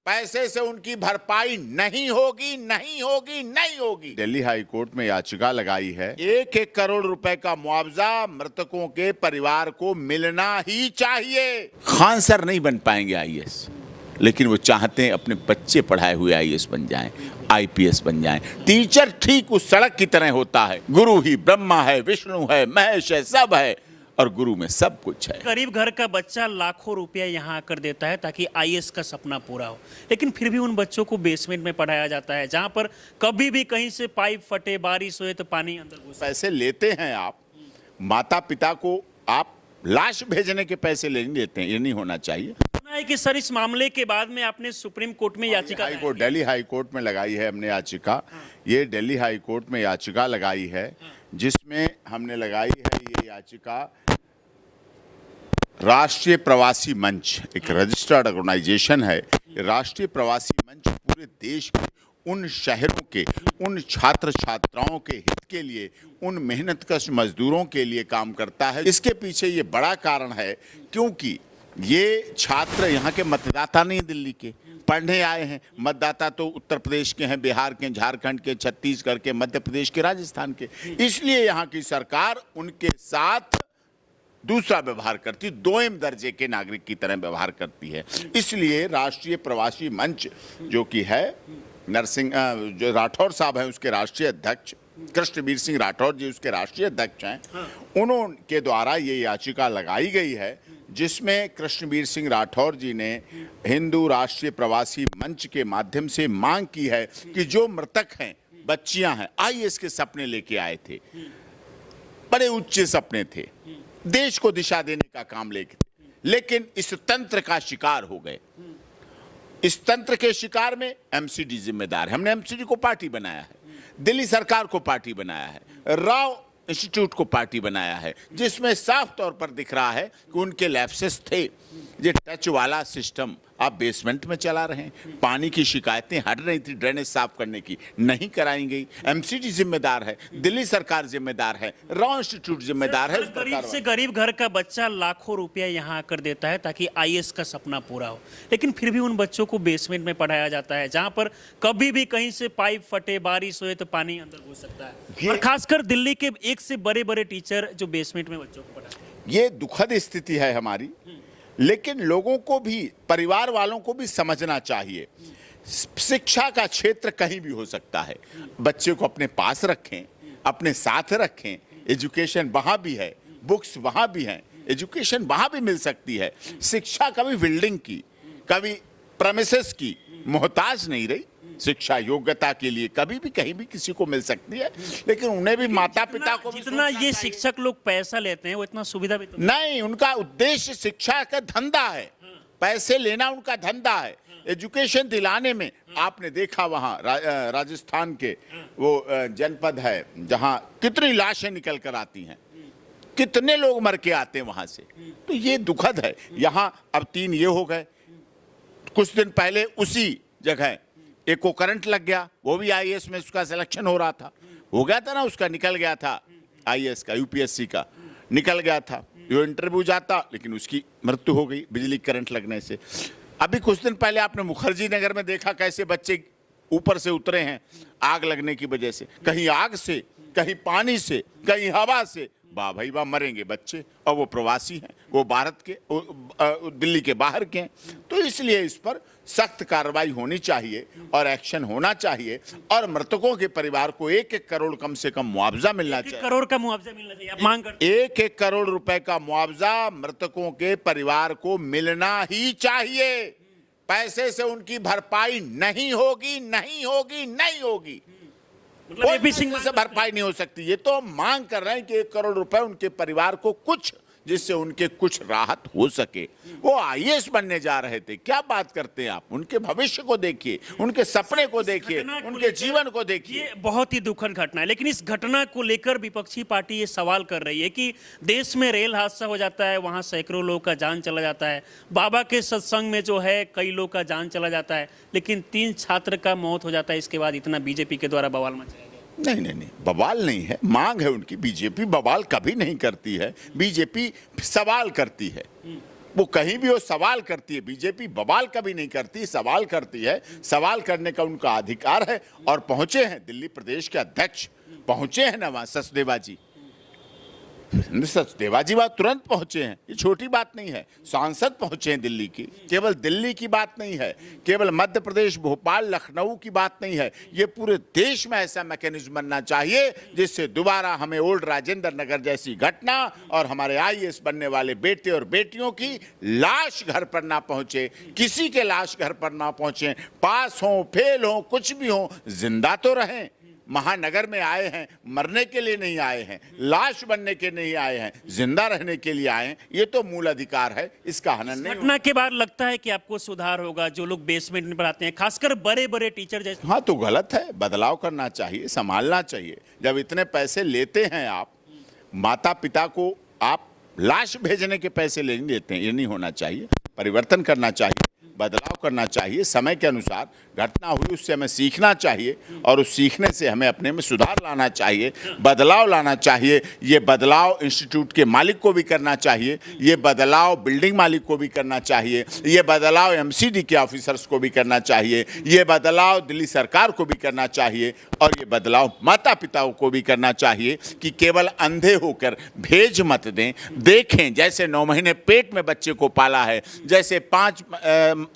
पैसे से उनकी भरपाई नहीं होगी, नहीं होगी, नहीं होगी। दिल्ली हाई कोर्ट में याचिका लगाई है, 1-1 करोड़ रुपए का मुआवजा मृतकों के परिवार को मिलना ही चाहिए। खान सर नहीं बन पाएंगे आईएएस, लेकिन वो चाहते हैं अपने बच्चे पढ़ाए हुए आईएएस बन जाएं, आईपीएस बन जाएं। टीचर ठीक उस सड़क की तरह होता है, गुरु ही ब्रह्मा है, विष्णु है, महेश है, सब है, और गुरु में सब कुछ है। गरीब घर का बच्चा लाखों रुपया यहाँ आकर देता है ताकि आईएएस का सपना पूरा हो, लेकिन फिर भी उन बच्चों को बेसमेंट में पढ़ाया जाता है, जहाँ पर कभी भी कहीं से पाइप फटे, बारिश हुए तो पानी अंदर घुसे। पैसे लेते हैं आप, माता पिता को आप लाश भेजने के पैसे ले लेते हैं, ये नहीं होना चाहिए। सुना है कि सर इस मामले के बाद में आपने सुप्रीम कोर्ट में याचिका दिल्ली हाई कोर्ट में लगाई है हमने याचिका। ये दिल्ली हाई कोर्ट में याचिका लगाई है, जिसमें हमने लगाई है ये याचिका राष्ट्रीय प्रवासी मंच, एक रजिस्टर्ड ऑर्गेनाइजेशन है। राष्ट्रीय प्रवासी मंच पूरे देश में उन शहरों के, उन छात्र छात्राओं के हित के लिए, उन मेहनतकश मजदूरों के लिए काम करता है। इसके पीछे ये बड़ा कारण है क्योंकि ये छात्र यहाँ के मतदाता नहीं, दिल्ली के पढ़ने आए हैं। मतदाता तो उत्तर प्रदेश के हैं, बिहार के, झारखंड के, छत्तीसगढ़ के, मध्य प्रदेश के, राजस्थान के। इसलिए यहाँ की सरकार उनके साथ दूसरा व्यवहार करती, दोयम दर्जे के नागरिक की तरह व्यवहार करती है। इसलिए राष्ट्रीय प्रवासी मंच जो कि है, नरसिंह जो राठौर साहब हैं उसके राष्ट्रीय अध्यक्ष, कृष्णवीर सिंह राठौर जी उसके राष्ट्रीय अध्यक्ष हैं, उन्होंने द्वारा ये याचिका लगाई गई है, जिसमें कृष्णवीर सिंह राठौर जी ने हिंदू राष्ट्रीय प्रवासी मंच के माध्यम से मांग की है कि जो मृतक हैं, बच्चियां हैं, आईएएस के सपने लेके आए थे, बड़े उच्च सपने थे, देश को दिशा देने का काम लेके थे, लेकिन इस तंत्र का शिकार हो गए। इस तंत्र के शिकार में एमसीडी जिम्मेदार है। हमने एमसीडी को पार्टी बनाया है, दिल्ली सरकार को पार्टी बनाया है, राव इंस्टीट्यूट को पार्टी बनाया है, जिसमें साफ तौर पर दिख रहा है कि उनके लैप्सेस थे। ये टच वाला सिस्टम आप बेसमेंट में चला रहे हैं, पानी की शिकायतें हट रही थी, ड्रेनेज साफ करने की नहीं कराई गई। एमसीडी जिम्मेदार है, दिल्ली सरकार जिम्मेदार है, रॉ इंस्टीट्यूट जिम्मेदार है। गरीब से गरीब घर का बच्चा लाखों रुपया यहाँ आकर देता है ताकि आईएएस का सपना पूरा हो, लेकिन फिर भी उन बच्चों को बेसमेंट में पढ़ाया जाता है, जहाँ पर कभी भी कहीं से पाइप फटे, बारिश हुए तो पानी अंदर घुस सकता है। और खासकर दिल्ली के एक से बड़े बड़े टीचर जो बेसमेंट में बच्चों को पढ़ाते हैं। ये दुखद स्थिति है हमारी, लेकिन लोगों को भी, परिवार वालों को भी समझना चाहिए, शिक्षा का क्षेत्र कहीं भी हो सकता है। बच्चे को अपने पास रखें, अपने साथ रखें, एजुकेशन वहाँ भी है, बुक्स वहाँ भी हैं, एजुकेशन वहाँ भी मिल सकती है। शिक्षा कभी बिल्डिंग की, कभी प्रेमिसेस की मोहताज नहीं रही। शिक्षा योग्यता के लिए कभी भी कहीं भी किसी को मिल सकती है, लेकिन उन्हें भी माता पिता को जितना ये शिक्षक लोग पैसा लेते हैं वो इतना सुविधा भी तो नहीं। उनका उद्देश्य शिक्षा का धंधा है, पैसे लेना उनका धंधा है। एजुकेशन दिलाने में आपने देखा वहाँ राजस्थान के वो जनपद है जहाँ कितनी लाशें निकल कर आती हैं, कितने लोग मर के आते हैं वहां से। तो ये दुखद है। यहाँ अब 3 ये हो गए। कुछ दिन पहले उसी जगह एक को करंट लग गया, वो भी आईएएस में उसका सिलेक्शन हो रहा था, हो गया था ना, उसका निकल गया था, आईएएस का, यूपीएससी का निकल गया था, जो इंटरव्यू जाता, लेकिन उसकी मृत्यु हो गई बिजली करंट लगने से। अभी कुछ दिन पहले आपने मुखर्जी नगर में देखा कैसे बच्चे ऊपर से उतरे हैं आग लगने की वजह से, कहीं आग से, कहीं पानी से, कहीं हवा से। वाह भाई वाह, मरेंगे बच्चे, और वो प्रवासी हैं, वो भारत के, दिल्ली के बाहर के हैं। तो इसलिए इस पर सख्त कार्रवाई होनी चाहिए और एक्शन होना चाहिए, और मृतकों के परिवार को 1-1 करोड़ कम से कम मुआवजा मिलना चाहिए। 1 करोड़ का मुआवजा मिलना चाहिए आप मांग करते हैं। 1-1 करोड़ रुपए का मुआवजा मृतकों के परिवार को मिलना ही चाहिए। पैसे से उनकी भरपाई नहीं होगी, नहीं होगी, नहीं होगी, मतलब एपी सिंह से भरपाई नहीं हो सकती। ये तो मांग कर रहे हैं कि 1 करोड़ रुपए उनके परिवार को कुछ, जिससे उनके कुछ राहत हो सके। वो आईएएस बनने जा रहे थे, क्या बात करते हैं आप? उनके भविष्य को देखिए, उनके सपने को देखिए, उनके जीवन को देखिए। ये बहुत ही दुखद घटना है, लेकिन इस घटना को लेकर विपक्षी पार्टी ये सवाल कर रही है कि देश में रेल हादसा हो जाता है, वहां सैकड़ों लोगों का जान चला जाता है, बाबा के सत्संग में जो है कई लोग का जान चला जाता है, लेकिन 3 छात्र का मौत हो जाता है। इसके बाद इतना बीजेपी के द्वारा बवाल मचाया गया। नहीं, बवाल नहीं है, मांग है उनकी। बीजेपी बवाल कभी नहीं करती है, बीजेपी सवाल करती है। वो कहीं भी वो सवाल करती है। बीजेपी बवाल कभी नहीं करती, सवाल करती है। सवाल करने का उनका अधिकार है। और पहुंचे हैं दिल्ली प्रदेश के अध्यक्ष, पहुंचे हैं ना वहां सचदेवा जी, सचदेवा जी वहां तुरंत पहुंचे हैं। ये छोटी बात नहीं है। सांसद पहुंचे हैं दिल्ली की, केवल दिल्ली की बात नहीं है, केवल मध्य प्रदेश, भोपाल, लखनऊ की बात नहीं है। ये पूरे देश में ऐसा मैकेनिज्म बनना चाहिए जिससे दोबारा हमें ओल्ड राजेंद्र नगर जैसी घटना और हमारे आईएएस बनने वाले बेटे और बेटियों की लाश घर पर ना पहुंचे, किसी के लाश घर पर ना पहुंचे। पास हो, फेल हो, कुछ भी हो, जिंदा तो रहें। महानगर में आए हैं, मरने के लिए नहीं आए हैं, लाश बनने के नहीं आए हैं, जिंदा रहने के लिए आए हैं। ये तो मूल अधिकार है, इसका हनन नहीं। घटना के बाद लगता है कि आपको सुधार होगा, जो लोग बेसमेंट में पढ़ाते हैं, खासकर बड़े बड़े टीचर जैसे। हाँ, तो गलत है, बदलाव करना चाहिए, संभालना चाहिए। जब इतने पैसे लेते हैं आप, माता पिता को आप लाश भेजने के पैसे नहीं लेते हैं, ये नहीं होना चाहिए। परिवर्तन करना चाहिए, बदलाव करना चाहिए। समय के अनुसार घटना हुई, उससे हमें सीखना चाहिए और उस सीखने से हमें अपने में सुधार लाना चाहिए, बदलाव लाना चाहिए। ये बदलाव इंस्टीट्यूट के मालिक को भी करना चाहिए, ये बदलाव बिल्डिंग मालिक को भी करना चाहिए, ये बदलाव एमसीडी के ऑफिसर्स को भी करना चाहिए, ये बदलाव दिल्ली सरकार को भी करना चाहिए और ये बदलाव माता पिताओं को भी करना चाहिए कि केवल अंधे होकर भेज मत दें। देखें, जैसे 9 महीने पेट में बच्चे को पाला है, जैसे 5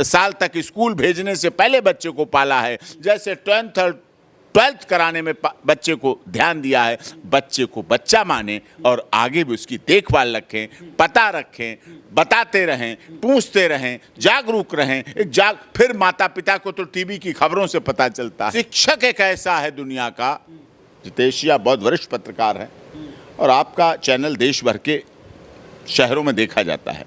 साल तक स्कूल भेजने से पहले बच्चे को पाला है, जैसे 12th कराने में बच्चे को ध्यान दिया है, बच्चे को बच्चा माने और आगे भी उसकी देखभाल रखें, पता रखें, बताते रहें, पूछते रहें, जागरूक रहें। फिर माता पिता को तो टीवी की खबरों से पता चलता है। शिक्षक एक ऐसा है दुनिया का, जितेशिया बहुत वरिष्ठ पत्रकार है और आपका चैनल देश भर के शहरों में देखा जाता है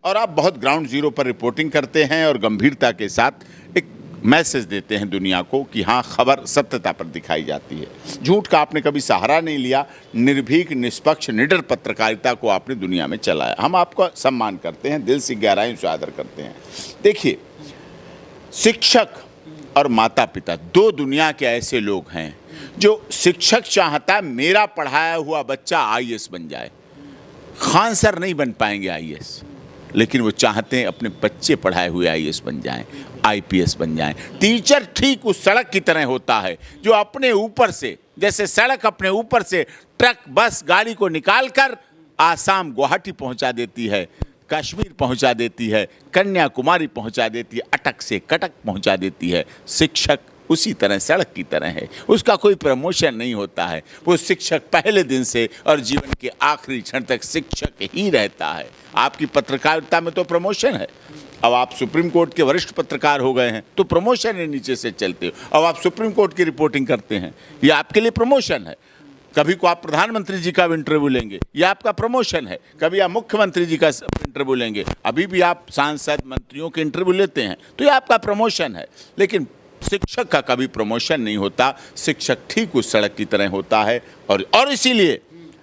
और आप बहुत ग्राउंड जीरो पर रिपोर्टिंग करते हैं और गंभीरता के साथ एक मैसेज देते हैं दुनिया को कि हाँ, खबर सत्यता पर दिखाई जाती है। झूठ का आपने कभी सहारा नहीं लिया, निर्भीक, निष्पक्ष, निडर पत्रकारिता को आपने दुनिया में चलाया। हम आपका सम्मान करते हैं, दिल से गहराई से आदर करते हैं। देखिए, शिक्षक और माता पिता 2 दुनिया के ऐसे लोग हैं जो शिक्षक चाहता है मेरा पढ़ाया हुआ बच्चा आईएएस बन जाए। खान सर नहीं बन पाएंगे आईएएस, लेकिन वो चाहते हैं अपने बच्चे पढ़ाए हुए आईएएस बन जाएं, आईपीएस बन जाएं। टीचर ठीक उस सड़क की तरह होता है जो अपने ऊपर से, जैसे सड़क अपने ऊपर से ट्रक, बस, गाड़ी को निकालकर आसाम गुवाहाटी पहुंचा देती है, कश्मीर पहुंचा देती है, कन्याकुमारी पहुंचा देती है, अटक से कटक पहुंचा देती है। शिक्षक उसी तरह सड़क की तरह है, उसका कोई प्रमोशन नहीं होता है। वो शिक्षक पहले दिन से और जीवन के आखिरी क्षण तक शिक्षक ही रहता है। आपकी पत्रकारिता में तो प्रमोशन है। अब आप सुप्रीम कोर्ट के वरिष्ठ पत्रकार हो गए हैं तो प्रमोशन है, नीचे से चलते हो। अब आप सुप्रीम कोर्ट की रिपोर्टिंग करते हैं, ये आपके लिए प्रमोशन है। कभी को आप प्रधानमंत्री जी का इंटरव्यू लेंगे, ये आपका प्रमोशन है। कभी आप मुख्यमंत्री जी का इंटरव्यू लेंगे, अभी भी आप सांसद मंत्रियों के इंटरव्यू लेते हैं, तो ये आपका प्रमोशन है। लेकिन शिक्षक का कभी प्रमोशन नहीं होता। शिक्षक ठीक उस सड़क की तरह होता है और इसीलिए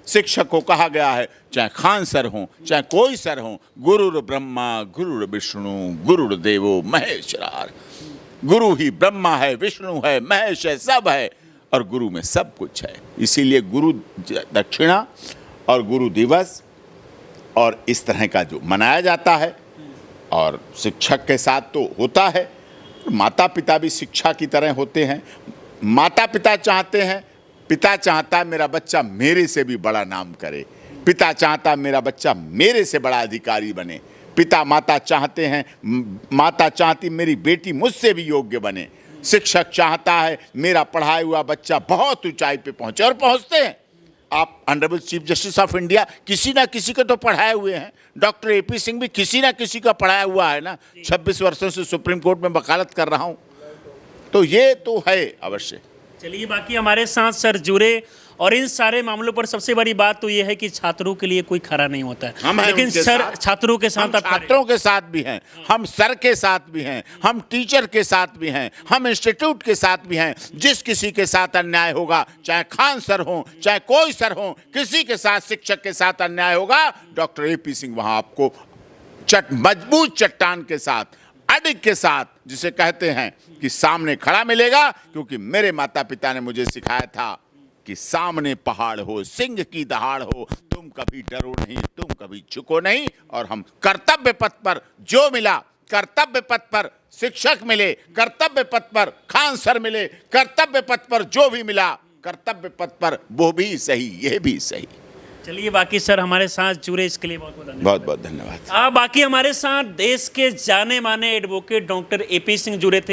शिक्षक को कहा गया है, चाहे खान सर हो, चाहे कोई सर हो, गुरुर ब्रह्मा गुरुर विष्णु गुरुर्देवो महेश्वरार। गुरु ही ब्रह्मा है, विष्णु है, महेश है, सब है और गुरु में सब कुछ है। इसीलिए गुरु दक्षिणा और गुरु दिवस और इस तरह का जो मनाया जाता है और शिक्षक के साथ तो होता है, माता पिता भी शिक्षा की तरह होते हैं। माता पिता चाहते हैं, पिता चाहता है मेरा बच्चा मेरे से भी बड़ा नाम करे, पिता चाहता है मेरा बच्चा मेरे से बड़ा अधिकारी बने, पिता माता चाहते हैं, माता चाहती मेरी बेटी मुझसे भी योग्य बने, शिक्षक चाहता है मेरा पढ़ाया हुआ बच्चा बहुत ऊंचाई पे पहुंचे और पहुंचते हैं। आप honourable chief justice of India किसी ना किसी को तो पढ़ाए हुए हैं, डॉक्टर एपी सिंह भी किसी ना किसी का पढ़ाया हुआ है ना। 26 वर्षों से सुप्रीम कोर्ट में वकालत कर रहा हूं, तो ये तो है अवश्य। चलिए, बाकी हमारे साथ सर जुड़े और इन सारे मामलों पर सबसे बड़ी बात तो ये है कि छात्रों के लिए कोई खड़ा नहीं होता है, लेकिन सर छात्रों के साथ, छात्रों के साथ भी हैं, हम सर के साथ भी हैं, हम टीचर के साथ भी हैं, हम इंस्टीट्यूट के साथ भी हैं। जिस किसी के साथ अन्याय होगा, चाहे खान सर हो, चाहे कोई सर हो, किसी के साथ, शिक्षक के साथ अन्याय होगा, डॉक्टर एपी सिंह वहां आपको मजबूत चट्टान के साथ, अडिग के साथ, जिसे कहते हैं कि सामने खड़ा मिलेगा। क्योंकि मेरे माता पिता ने मुझे सिखाया था कि सामने पहाड़ हो, सिंह की दहाड़ हो, तुम तुम कभी डरो नहीं, तुम कभी झुको नहीं, और हम कर्तव्य पथ पर जो मिला, कर्तव्य पथ पर शिक्षक मिले, कर्तव्य पथ पर खान सर मिले, कर्तव्य पथ पर जो भी मिला, कर्तव्य पथ पर वो भी सही, ये भी सही। चलिए, बाकी सर हमारे साथ जुड़े इसके लिए बहुत बहुत धन्यवाद। बहुत बहुत धन्यवाद। बाकी हमारे साथ देश के जाने माने एडवोकेट डॉक्टर AP सिंह जुड़े थे।